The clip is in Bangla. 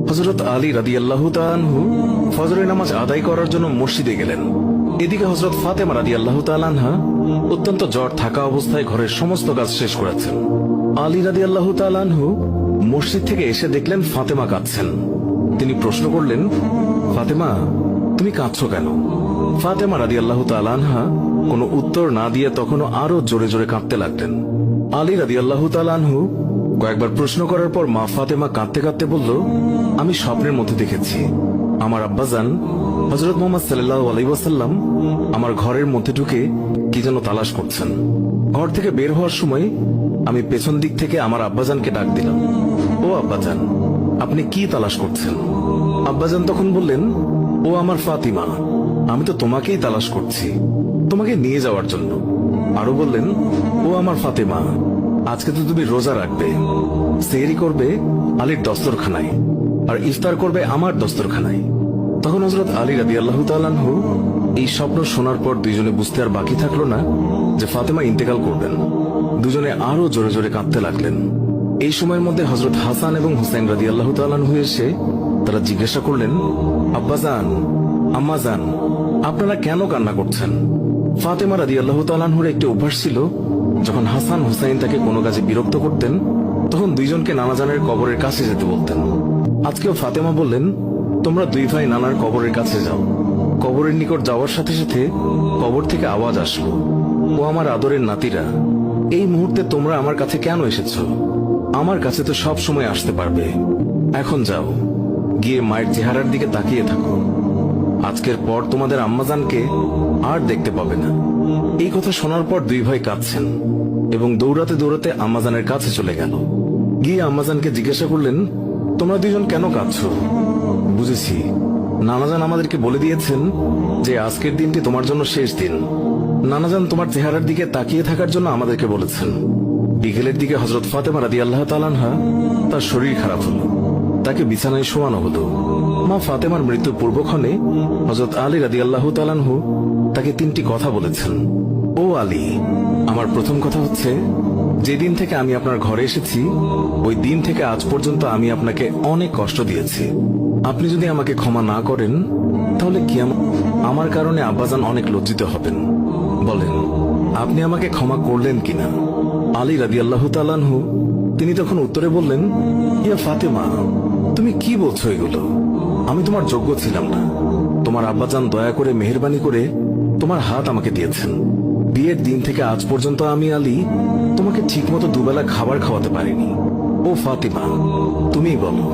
হযরত আলী রাদিয়াল্লাহু তাআলা আনহু ফজরের নামাজ আদায় করার জন্য মসজিদে গেলেন। এদিকে হযরত ফাতেমা রাদিয়াল্লাহু তাআলা আনহা অত্যন্ত জ্বর থাকা অবস্থায় ঘরের সমস্ত কাজ শেষ করেছেন। আলী রাদিয়াল্লাহু তাআলা আনহু মসজিদ থেকে এসে দেখলেন ফাতেমা কাঁদছেন। তিনি প্রশ্ন করলেন, ফাতেমা, তুমি কাঁদছো কেন? ফাতেমা রাদিয়াল্লাহু তাআলা আনহা কোনো উত্তর না দিয়ে তখনও আরো জোরে জোরে কাঁদতে লাগলেন। আলী রাদিয়াল্লাহু তাআলা আনহু কয়েকবার প্রশ্ন করার পর মা ফাতেমা কাঁদতে কাঁদতে বলল, আমি স্বপ্নের মধ্যে দেখেছি আমার আব্বাজান হযরত মুহাম্মদ সাল্লাল্লাহু আলাইহি ওয়াসাল্লাম আমার ঘরের মধ্যে ঢুকে কি যেন তালাশ করছেন। ঘর থেকে বের হওয়ার সময় আমি পেছন দিক থেকে আমার আব্বাজানকে ডাক দিলাম, ও আব্বাজান, আপনি কি তালাশ করছেন? আব্বাজান তখন বললেন, ও আমার ফাতিমা, আমি তো তোমাকেই তালাশ করছি, তোমাকে নিয়ে যাওয়ার জন্য। আরো বললেন, ও আমার ফাতেমা, আজকে তো তুমি রোজা রাখবে, সেহরি করবে আলীর দস্তরখানায় আর ইফতার করবে আমার দস্তরখানায়। তখন হযরত আলী রাদিয়াল্লাহু তাআলা আনহু এই স্বপ্ন শোনার পর দুইজনে বুঝতে আর বাকি থাকলো না যে ফাতেমা ইন্তেকাল করবেন। দুজনে আরো জোরে জোরে কাঁদতে লাগলেন। এই সময়ের মধ্যে হযরত হাসান এবং হুসাইন রাদিয়াল্লাহু তাআলা আনহু এসে তারা জিজ্ঞাসা করলেন, আব্বাজান, আম্মাজান, আপনারা কেন কান্না করছেন? ফাতেমা রাদিয়াল্লাহু তাআলা আনহুর একটি অভ্যাস ছিল, যখন হাসান হুসাইন তাকে কোনো কাজে বিরক্ত করতেন তখন দুইজনকে নানাজানের কবরের কাছে যেতে বলতেন। আজকেও ফাতেমা বললেন, তোমরা দুই ভাই নানার কবরের কাছে যাও। কবরের নিকট যাওয়ার সাথে সাথে কবর থেকে আওয়াজ আসলো, ও আমার আদরের নাতিরা, এই মুহূর্তে তোমরা আমার কাছে কেন এসেছো? আমার কাছে তো সব সময় আসতে পারবে। এখন যাও, গিয়ে মায়ের চেহারার দিকে তাকিয়ে থাকো। আজকের পর তোমাদের আম্মাজানকে আর দেখতে পাবে না। এই কথা শোনার পর দুই ভাই কাঁদছেন এবং দৌড়াতে দৌড়াতে আম্মাজানের কাছে চলে গেল। গিয়ে আম্মাজানকে জিজ্ঞাসা করলেন, তোমরা দুইজন কেন কাঁদছো? বুঝেছি, নানাজান আমাদেরকে বলে দিয়েছেন যে আজকের দিনটি তোমার জন্য শেষ দিন। নানাজান তোমার চেহারার দিকে তাকিয়ে থাকার জন্য আমাদেরকে বলেছেন। বিকেলের দিকে হযরত ফাতেমা রাদিয়াল্লাহু তাআলা আনহা তার শরীর খারাপ হলো, তাকে বিছানায় শোয়ানো হলো। মা ফাতেমার মৃত্যুর পূর্বক্ষণে হযরত আলী রাদিয়াল্লাহু তাআলা আনহু তাকে তিনটি কথা বলেছেন। ও আলী, আমার প্রথম কথা হচ্ছে, যেদিন থেকে আমি আপনার ঘরে এসেছি ওই দিন থেকে আজ পর্যন্ত আমি আপনাকে অনেক কষ্ট দিয়েছি। আপনি যদি আমাকে ক্ষমা না করেন তাহলে কি আমার কারণে আব্বাজান অনেক লজ্জিত হবেন। বলেন, আপনি আমাকে ক্ষমা করলেন কিনা? আলী রাদিয়াল্লাহু তাআলা আনহু তিনি তখন উত্তরে বললেন, ইয়া ফাতেমা, তুমি কি বলছো এগুলো? আমি তোমার যোগ্য ছিলাম না। তোমার আব্বাজান দয়া করে মেহেরবানি করে তোমার হাত আমাকে দিয়েছেন। বিয়ের দিন থেকে আজ পর্যন্ত আমি আলী তোমাকে ঠিকমতো দুবেলা খাবার খাওয়াতে পারিনি। ও ফাতিমা, তুমিই বলো,